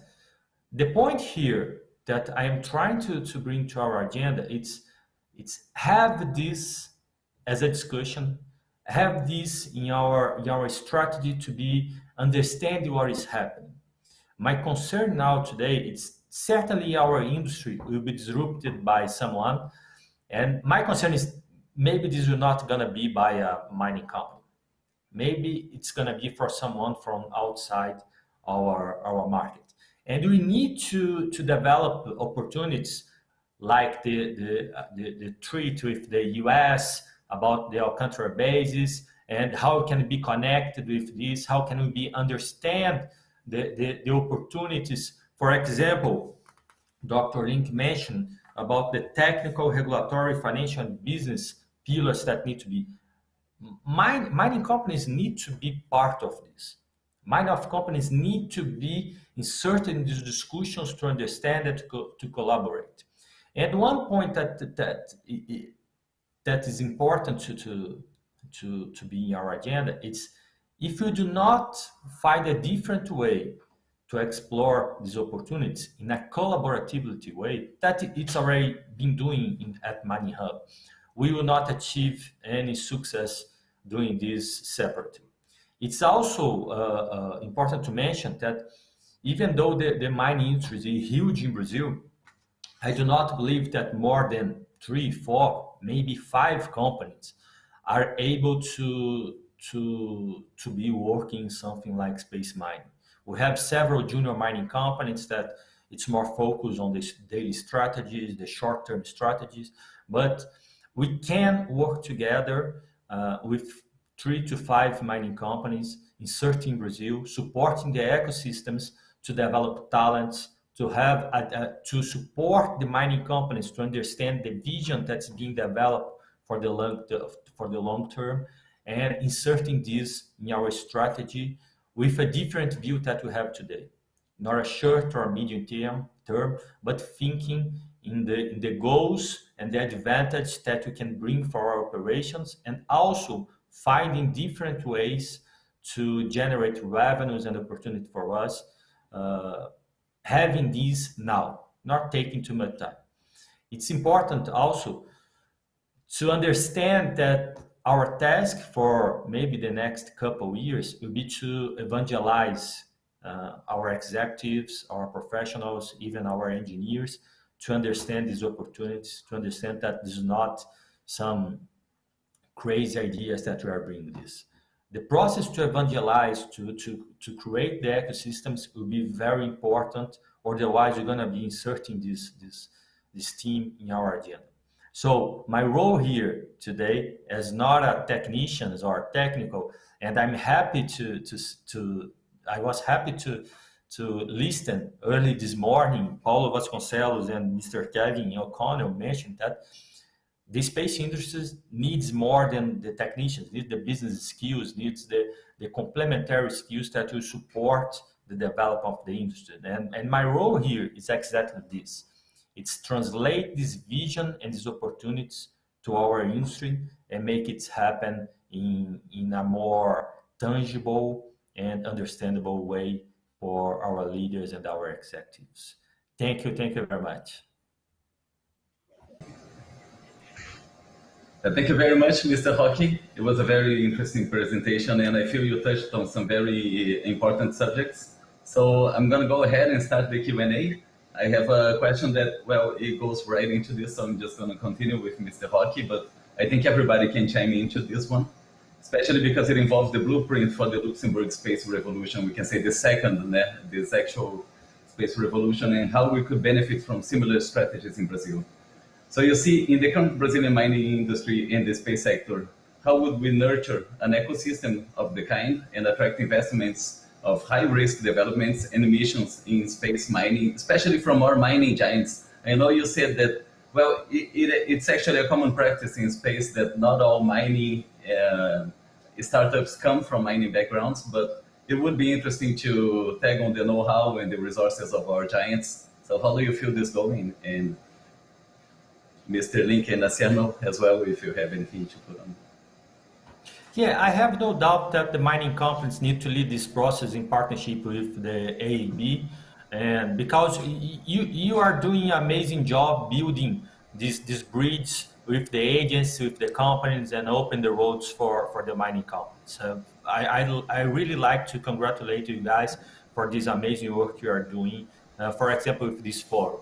the point here that I am trying to bring to our agenda, it's have this as a discussion, have this in our strategy to be understanding what is happening. My concern now today, it's certainly our industry will be disrupted by someone. And my concern is maybe this will not gonna be by a mining company. Maybe it's gonna be for someone from outside our market. And we need to develop opportunities like the treaty with the US about the Alcantara bases and how can it be connected with this, how can we understand the opportunities. For example, Dr. Link mentioned about the technical, regulatory, financial, and business pillars that need to be. Mining companies need to be part of this. Mining companies need to be inserted in these discussions to understand and to collaborate. And one point that is important to be in our agenda is, if you do not find a different way to explore these opportunities in a collaborativity way, that it's already been doing at Mining Hub, we will not achieve any success doing this separately. It's also important to mention that even though the mining industry is huge in Brazil, I do not believe that more than 3, 4, maybe 5 companies are able to be working something like space mining. We have several junior mining companies that it's more focused on the daily strategies, the short-term strategies, but we can work together with 3 to 5 mining companies inserting Brazil, supporting the ecosystems to develop talents, to have to support the mining companies to understand the vision that's being developed for the long term, and inserting this in our strategy with a different view that we have today. Not a short or medium term, but thinking in the goals and the advantage that we can bring for our operations, and also finding different ways to generate revenues and opportunity for us, having these now, not taking too much time. It's important also to understand that our task for maybe the next couple of years will be to evangelize our executives, our professionals, even our engineers, to understand these opportunities, to understand that this is not some crazy ideas that we are bringing this. The process to evangelize, to create the ecosystems will be very important, otherwise we're going to be inserting this team in our agenda. So my role here today is not a technician or technical, and I'm happy I was happy to listen early this morning. Paulo Vasconcelos and Mr. Kevin O'Connell mentioned that the space industry needs more than the technicians, needs the business skills, needs the complementary skills that will support the development of the industry. And my role here is exactly this. It's translate this vision and these opportunities to our industry and make it happen in a more tangible and understandable way for our leaders and our executives. Thank you very much. Thank you very much, Mr. Roque. It was a very interesting presentation, and I feel you touched on some very important subjects. So I'm going to go ahead and start the Q&A. I have a question that, well, it goes right into this, so I'm just going to continue with Mr. Roque, but I think everybody can chime into this one, especially because it involves the blueprint for the Luxembourg space revolution. We can say the second, this actual space revolution, and how we could benefit from similar strategies in Brazil. So you see, in the current Brazilian mining industry and the space sector, how would we nurture an ecosystem of the kind and attract investments of high-risk developments and missions in space mining, especially from our mining giants? I know you said that, well, it's actually a common practice in space that not all mining startups come from mining backgrounds, but it would be interesting to tag on the know-how and the resources of our giants. So how do you feel this going? And Mr. Link and Asiano as well, if you have anything to put on. Yeah, I have no doubt that the mining companies need to lead this process in partnership with the AAB, and because you are doing an amazing job building this bridge with the agents, with the companies, and open the roads for the mining companies. So I really like to congratulate you guys for this amazing work you are doing, for example, with this forum.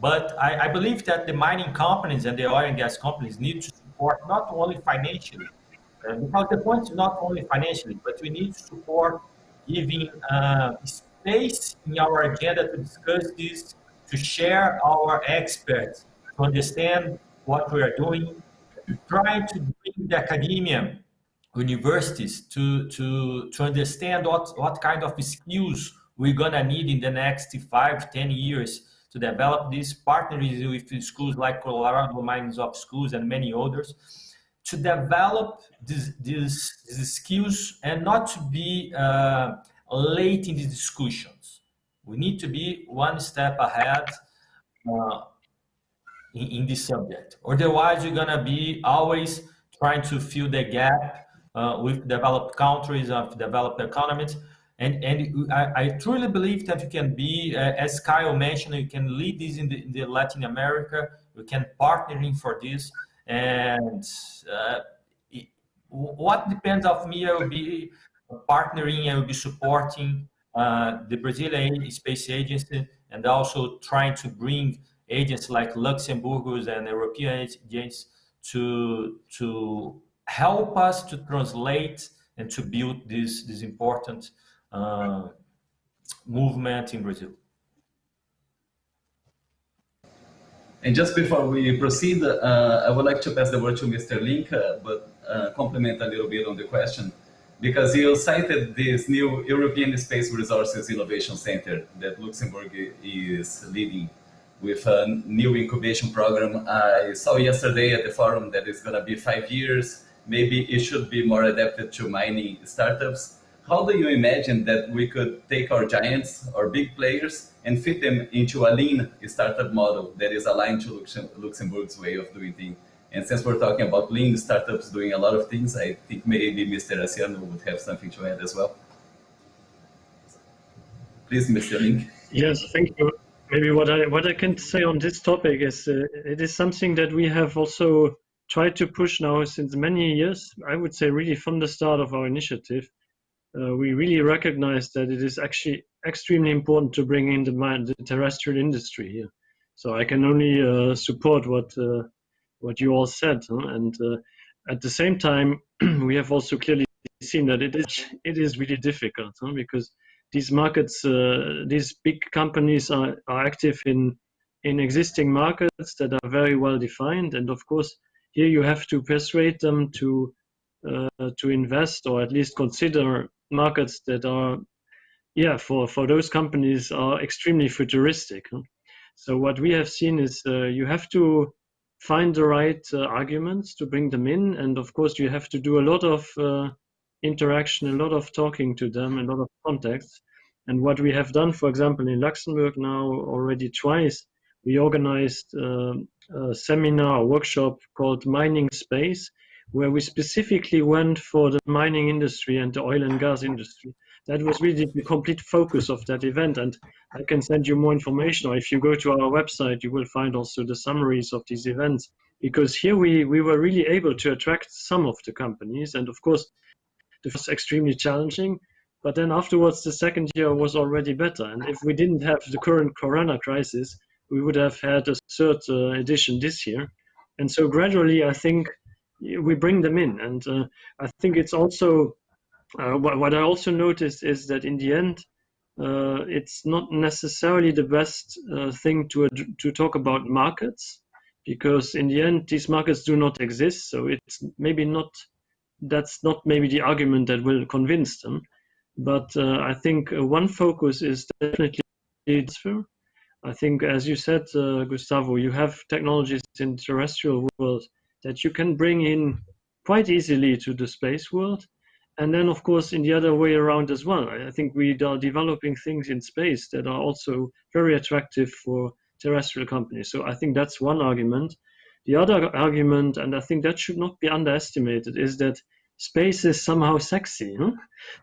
But I believe that the mining companies and the oil and gas companies need to support not only financially, because the point is not only financially, but we need to support giving space in our agenda to discuss this, to share our experts, to understand what we are doing, trying to bring the academia, universities to understand what kind of skills we're gonna need in the next 5-10 years to develop this, partnering with schools like Colorado Mines of Schools and many others, to develop these skills and not to be late in the discussions. We need to be one step ahead in this subject. Otherwise, you're gonna be always trying to fill the gap with developed countries, of developed economies. And I truly believe that you can be, as Kyle mentioned, you can lead this in the Latin America, you can partnering for this. And what depends of me, I will be partnering, I will be supporting the Brazilian Space Agency, and also trying to bring agents like Luxembourg's and European agents to help us to translate and to build this important movement in Brazil. And just before we proceed, I would like to pass the word to Mr. Link, but complement a little bit on the question, because you cited this new European Space Resources Innovation Center that Luxembourg is leading with a new incubation program. I saw yesterday at the forum that it's going to be 5 years. Maybe it should be more adapted to mining startups. How do you imagine that we could take our giants or big players and fit them into a lean startup model that is aligned to Luxembourg's way of doing things? And since we're talking about lean startups doing a lot of things, I think maybe Mr. Asiano would have something to add as well. Please, Mr. Link. Yes, thank you. Maybe what I can say on this topic is it is something that we have also tried to push now since many years. I would say really from the start of our initiative. We really recognize that it is actually extremely important to bring in the terrestrial industry here. So I can only support what you all said, and at the same time, we have also clearly seen that it is really difficult, because these markets, these big companies are active in existing markets that are very well defined, and of course here you have to persuade them to invest or at least consider markets that are, for those companies are extremely futuristic. So what we have seen is you have to find the right arguments to bring them in, and of course you have to do a lot of interaction, a lot of talking to them, a lot of contacts. And what we have done, for example, in Luxembourg now already twice, we organized a seminar, a workshop called Mining Space, where we specifically went for the mining industry and the oil and gas industry. That was really the complete focus of that event, and I can send you more information, or if you go to our website, you will find also the summaries of these events, because here we were really able to attract some of the companies, and of course, it was extremely challenging, but then afterwards, the second year was already better, and if we didn't have the current Corona crisis, we would have had a third edition this year, and so gradually, I think, we bring them in, and I think it's also what I also noticed is that in the end, it's not necessarily the best thing to talk about markets, because in the end these markets do not exist. So it's maybe not that's not maybe the argument that will convince them. But I think one focus is definitely transfer. I think, as you said, Gustavo, you have technologies in the terrestrial world that you can bring in quite easily to the space world. And then, of course, in the other way around as well. I think we are developing things in space that are also very attractive for terrestrial companies. So I think that's one argument. The other argument, and I think that should not be underestimated, is that space is somehow sexy. Huh?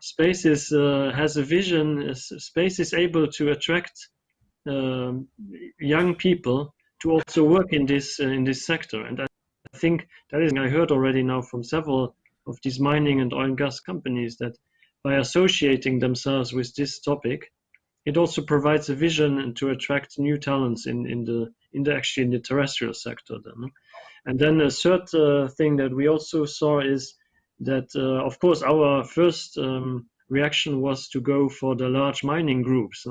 Space is, has a vision. Space is able to attract young people to also work in this sector. And I think that is, I heard already now from several of these mining and oil and gas companies that by associating themselves with this topic, it also provides a vision to attract new talents in the terrestrial sector. Then. And then a third thing that we also saw is that, of course, our first reaction was to go for the large mining groups,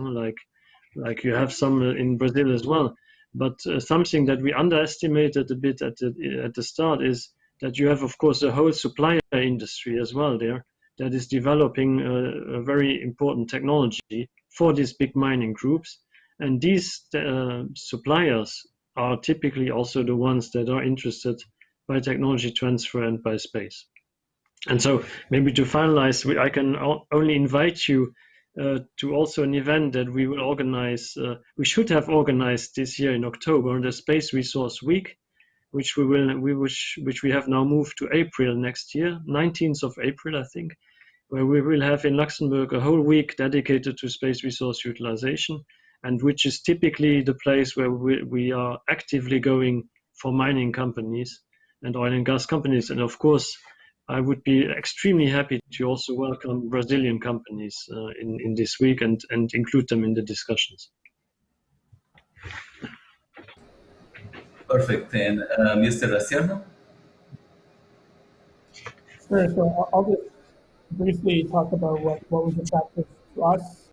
like you have some in Brazil as well. But something that we underestimated a bit at the start is that you have, of course, a whole supplier industry as well there that is developing a very important technology for these big mining groups. And these suppliers are typically also the ones that are interested by technology transfer and by space. And so maybe to finalize, I can only invite you to also an event that we will organize. We should have organized this year in October, the Space Resource Week, which we have now moved to April next year, 19th of April, I think, where we will have in Luxembourg a whole week dedicated to space resource utilization, and which is typically the place where we are actively going for mining companies and oil and gas companies. And of course, I would be extremely happy to also welcome Brazilian companies in this week and include them in the discussions. Perfect. And Mr. Racierno? Sure. So I'll just briefly talk about what was attractive to us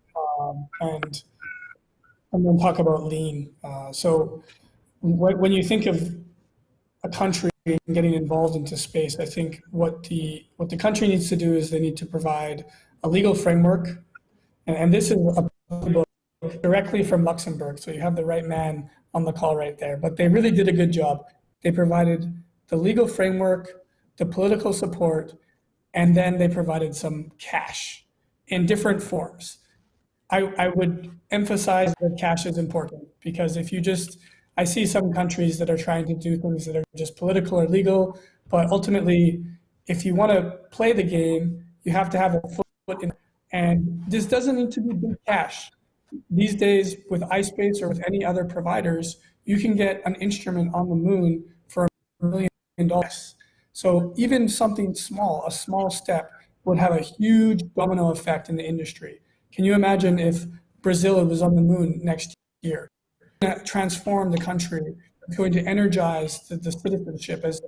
and then talk about lean. So when you think of a country getting involved into space, I think what the country needs to do is they need to provide a legal framework, and this is a book directly from Luxembourg, so you have the right man on the call right there. But they really did a good job. They provided the legal framework, the political support, and then they provided some cash in different forms. I would emphasize that cash is important, because if you just, I see some countries that are trying to do things that are just political or legal, but ultimately, if you want to play the game, you have to have a foot in. And this doesn't need to be big cash. These days, with iSpace or with any other providers, you can get an instrument on the moon for $1 million. So even something small, a small step, would have a huge domino effect in the industry. Can you imagine if Brazil was on the moon next year? Transform the country. It's going to energize the citizenship, as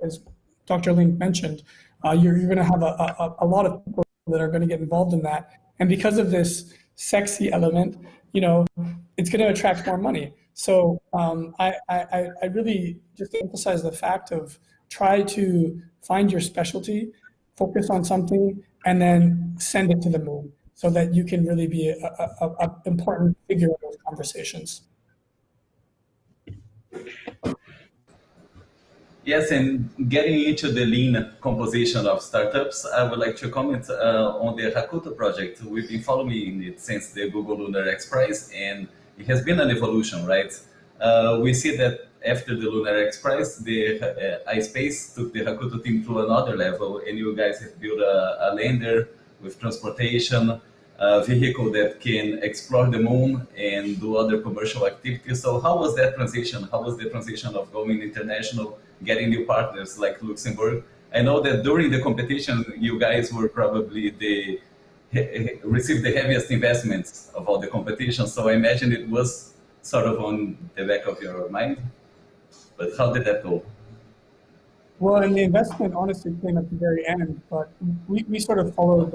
Dr. Link mentioned. You're going to have a lot of people that are going to get involved in that. And because of this sexy element, it's going to attract more money. So I really just emphasize the fact of try to find your specialty, focus on something, and then send it to the moon so that you can really be an important figure in those conversations. Yes, and getting into the lean composition of startups, I would like to comment on the Hakuto project. We've been following it since the Google Lunar X Prize, and it has been an evolution, right? We see that after the Lunar X Prize, the iSpace took the Hakuto team to another level, and you guys have built a lander with transportation, a vehicle that can explore the moon and do other commercial activities. So how was that transition? How was the transition of going international, getting new partners like Luxembourg? I know that during the competition, you guys were probably received the heaviest investments of all the competitions. So I imagine it was sort of on the back of your mind. But how did that go? Well, and the investment honestly came at the very end, but we sort of followed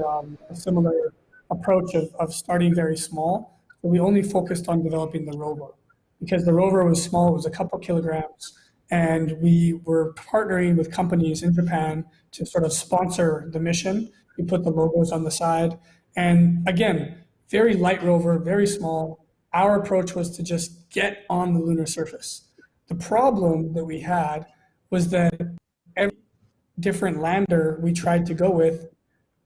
a similar approach of starting very small. So we only focused on developing the rover because the rover was small, it was a couple kilograms, and we were partnering with companies in Japan to sort of sponsor the mission. We put the logos on the side. And again, very light rover, very small. Our approach was to just get on the lunar surface. The problem that we had was that every different lander we tried to go with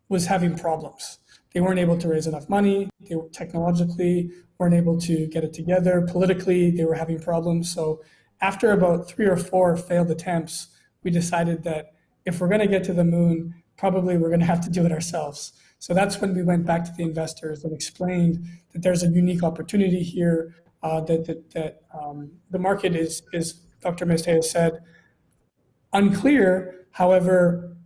was having problems. They weren't able to raise enough money. They were technologically weren't able to get it together. Politically, they were having problems. So after about 3 or 4 failed attempts, we decided that if we're going to get to the moon, probably we're going to have to do it ourselves. So that's when we went back to the investors and explained that there's a unique opportunity here, that the market is, Dr. Meste said, unclear. However,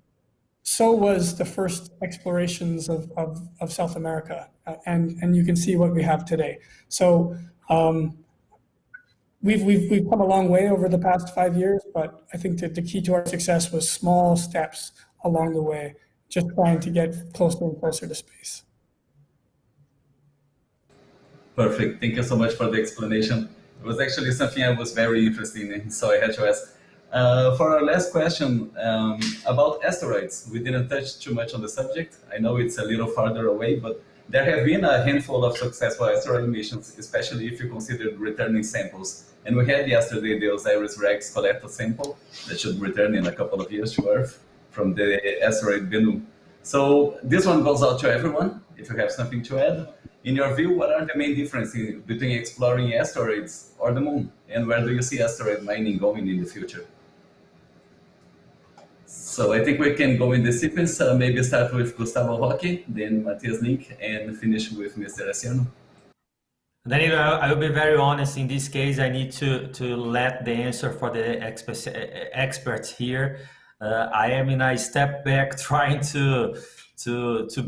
so was the first explorations of South America, and you can see what we have today. So we've come a long way over the past 5 years, but I think that the key to our success was small steps along the way, just trying to get closer and closer to space. Perfect. Thank you so much for the explanation. It was actually something I was very interested in, so I had to ask. For our last question, about asteroids, we didn't touch too much on the subject. I know it's a little farther away, but there have been a handful of successful asteroid missions, especially if you consider returning samples. And we had yesterday the OSIRIS-REx collector sample that should return in a couple of years to Earth from the asteroid Bennu. So this one goes out to everyone, if you have something to add. In your view, what are the main differences between exploring asteroids or the moon? And where do you see asteroid mining going in the future? So I think we can go in the sequence, maybe start with Gustavo Roque, then Matthias Link, and finish with Mr. Asiano. Danilo, I will be very honest. In this case, I need to let the answer for the experts here. I am in a step back trying to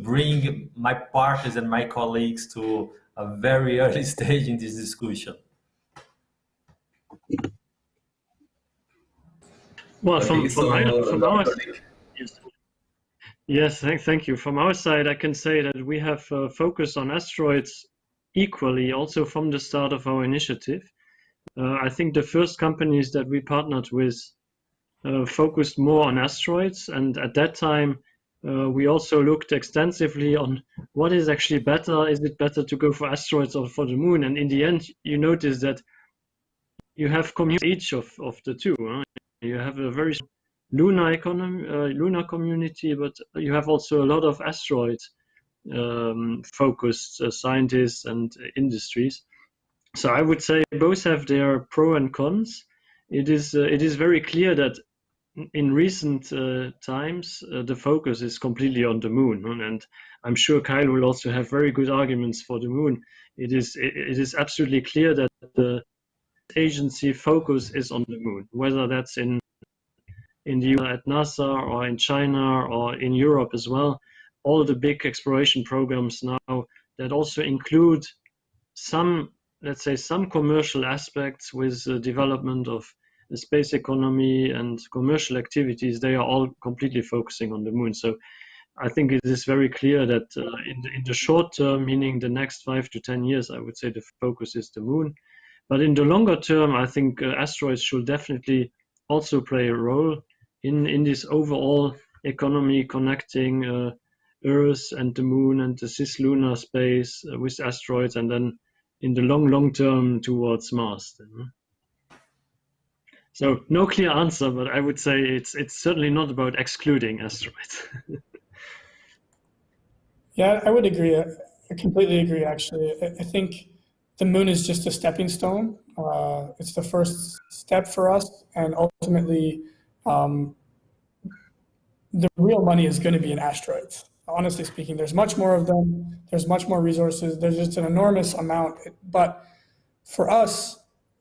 bring my partners and my colleagues to a very early stage in this discussion. Well, thank you. From our side, I can say that we have focused on asteroids equally, also from the start of our initiative. I think the first companies that we partnered with focused more on asteroids, and at that time, we also looked extensively on what is actually better. Is it better to go for asteroids or for the moon? And in the end, you notice that you have each of the two. You have a very lunar economy, lunar community, but you have also a lot of asteroid focused scientists and industries. So I would say both have their pro and cons. It is very clear that in recent times the focus is completely on the moon, and I'm sure Kyle will also have very good arguments for the moon. It is absolutely clear that the agency focus is on the moon, whether that's in the US at NASA or in China or in Europe as well. All the big exploration programs now that also include some, let's say, some commercial aspects with the development of the space economy and commercial activities, they are all completely focusing on the moon. So I think it is very clear that in the short term, meaning the next 5 to 10 years, I would say the focus is the moon. But in the longer term, I think asteroids should definitely also play a role in this overall economy connecting Earth and the moon and the cislunar space with asteroids, and then in the long term towards Mars. So no clear answer, but I would say it's certainly not about excluding asteroids. Yeah, I would agree. I completely agree, actually. I think the moon is just a stepping stone. It's the first step for us, and ultimately the real money is going to be in asteroids. Honestly speaking, there's much more of them. There's much more resources. There's just an enormous amount. But for us,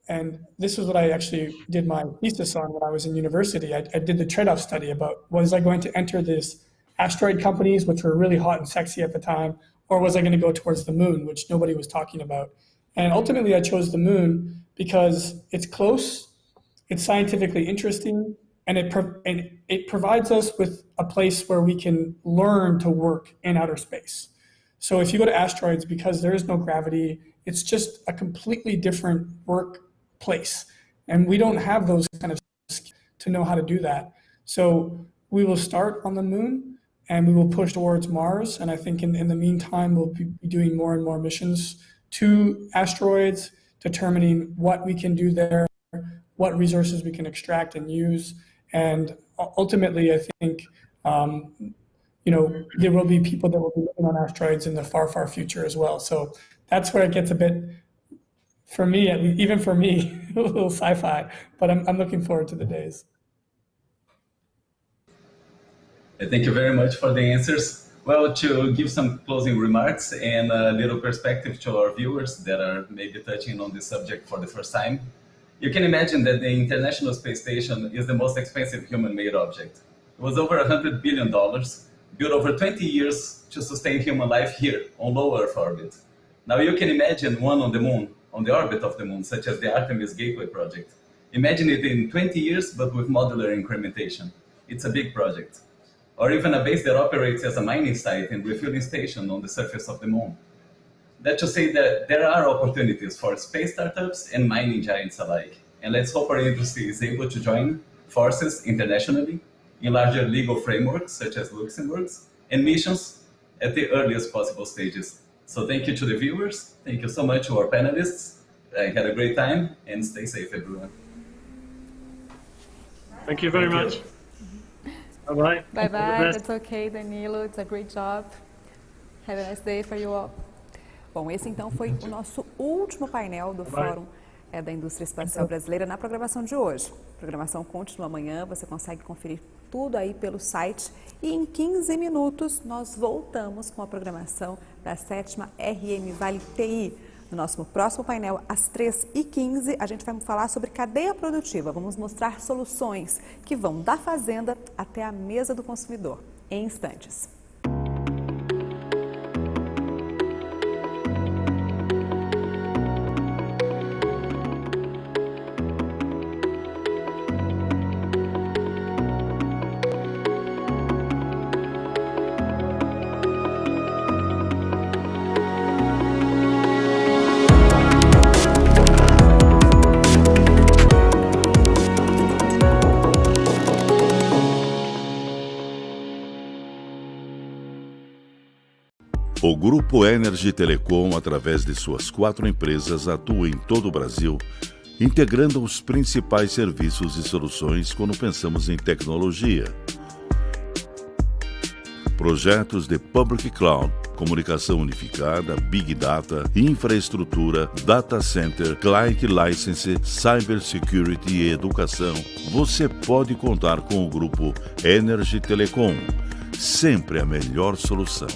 and this is what I actually did my thesis on when I was in university, I did the trade-off study about, was I going to enter this asteroid companies, which were really hot and sexy at the time, or was I going to go towards the moon, which nobody was talking about? And ultimately, I chose the moon because it's close, it's scientifically interesting, and it provides us with a place where we can learn to work in outer space. So if you go to asteroids, because there is no gravity, it's just a completely different workplace. And we don't have those kind of to know how to do that. So we will start on the moon and we will push towards Mars. And I think in the meantime, we'll be doing more and more missions to asteroids, determining what we can do there, what resources we can extract and use. And ultimately, I think, there will be people that will be living on asteroids in the far, far future as well. So that's where it gets a bit, for me, even for me, a little sci-fi, but I'm looking forward to the days. Thank you very much for the answers. Well, to give some closing remarks and a little perspective to our viewers that are maybe touching on this subject for the first time, you can imagine that the International Space Station is the most expensive human-made object. It was over $100 billion, built over 20 years to sustain human life here on low Earth orbit. Now you can imagine one on the moon, on the orbit of the moon, such as the Artemis Gateway project. Imagine it in 20 years, but with modular incrementation. It's a big project. Or even a base that operates as a mining site and refueling station on the surface of the moon. That to say that there are opportunities for space startups and mining giants alike. And let's hope our industry is able to join forces internationally in larger legal frameworks, such as Luxembourg's, and missions at the earliest possible stages. So thank you to the viewers. Thank you so much to our panelists. I had a great time, and stay safe, everyone. Thank you very much. Bye-bye. Bye-bye. That's okay, Danilo. It's a great job. Have a nice day for you all. Bom, esse então foi o nosso último painel do Fórum da Indústria Espacial Brasileira na programação de hoje. A programação continua amanhã, você consegue conferir tudo aí pelo site e em 15 minutos nós voltamos com a programação da 7ª RM Vale TI. No nosso próximo painel, às 3h15, a gente vai falar sobre cadeia produtiva. Vamos mostrar soluções que vão da fazenda até a mesa do consumidor, em instantes. O Grupo Energy Telecom, através de suas 4 empresas, atua em todo o Brasil, integrando os principais serviços e soluções quando pensamos em tecnologia. Projetos de Public Cloud, comunicação unificada, Big Data, infraestrutura, Data Center, Client License, Cybersecurity e educação. Você pode contar com o Grupo Energy Telecom. Sempre a melhor solução.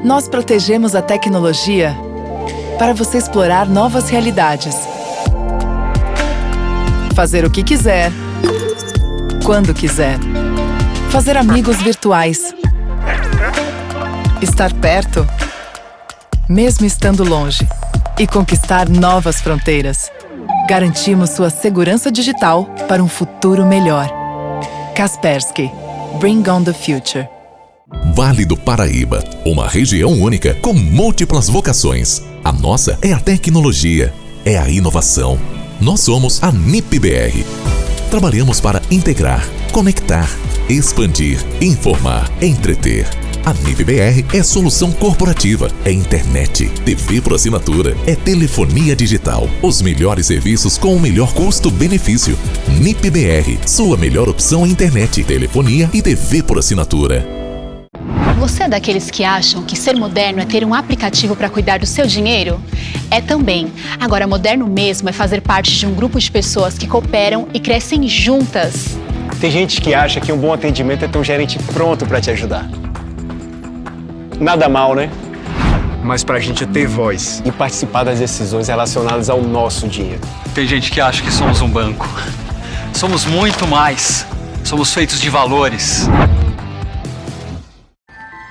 Nós protegemos a tecnologia para você explorar novas realidades. Fazer o que quiser, quando quiser. Fazer amigos virtuais. Estar perto, mesmo estando longe. E conquistar novas fronteiras. Garantimos sua segurança digital para um futuro melhor. Kaspersky. Bring on the future. Vale do Paraíba, uma região única com múltiplas vocações. A nossa é a tecnologia, é a inovação. Nós somos a NIP-BR. Trabalhamos para integrar, conectar, expandir, informar, entreter. A NIP-BR é solução corporativa, é internet, TV por assinatura, é telefonia digital. Os melhores serviços com o melhor custo-benefício. NIP-BR, sua melhor opção em internet, telefonia e TV por assinatura. Você é daqueles que acham que ser moderno é ter um aplicativo para cuidar do seu dinheiro? É também. Agora, moderno mesmo é fazer parte de um grupo de pessoas que cooperam e crescem juntas. Tem gente que acha que um bom atendimento é ter um gerente pronto para te ajudar. Nada mal, né? Mas pra gente ter voz e participar das decisões relacionadas ao nosso dinheiro. Tem gente que acha que somos um banco. Somos muito mais. Somos feitos de valores.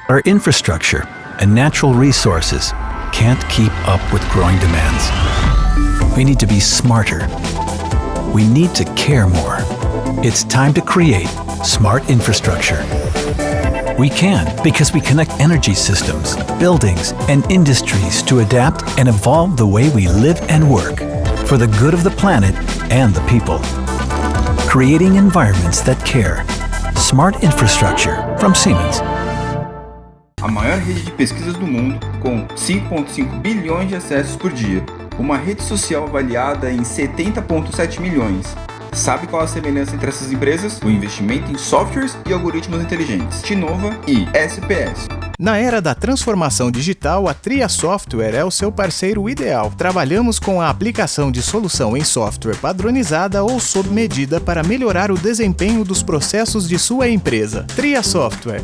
Our infrastructure and natural resources can't keep up with growing demands. We need to be smarter. We need to care more. It's time to create smart infrastructure. We can because we connect energy systems, buildings, and industries to adapt and evolve the way we live and work for the good of the planet and the people. Creating environments that care. Smart infrastructure from Siemens. A maior rede de pesquisas do mundo, com 5,5 bilhões de acessos por dia. Uma rede social avaliada em 70,7 milhões. Sabe qual a semelhança entre essas empresas? O investimento em softwares e algoritmos inteligentes. Tinova e SPS. Na era da transformação digital, a Tria Software é o seu parceiro ideal. Trabalhamos com a aplicação de solução em software padronizada ou sob medida para melhorar o desempenho dos processos de sua empresa. Tria Software.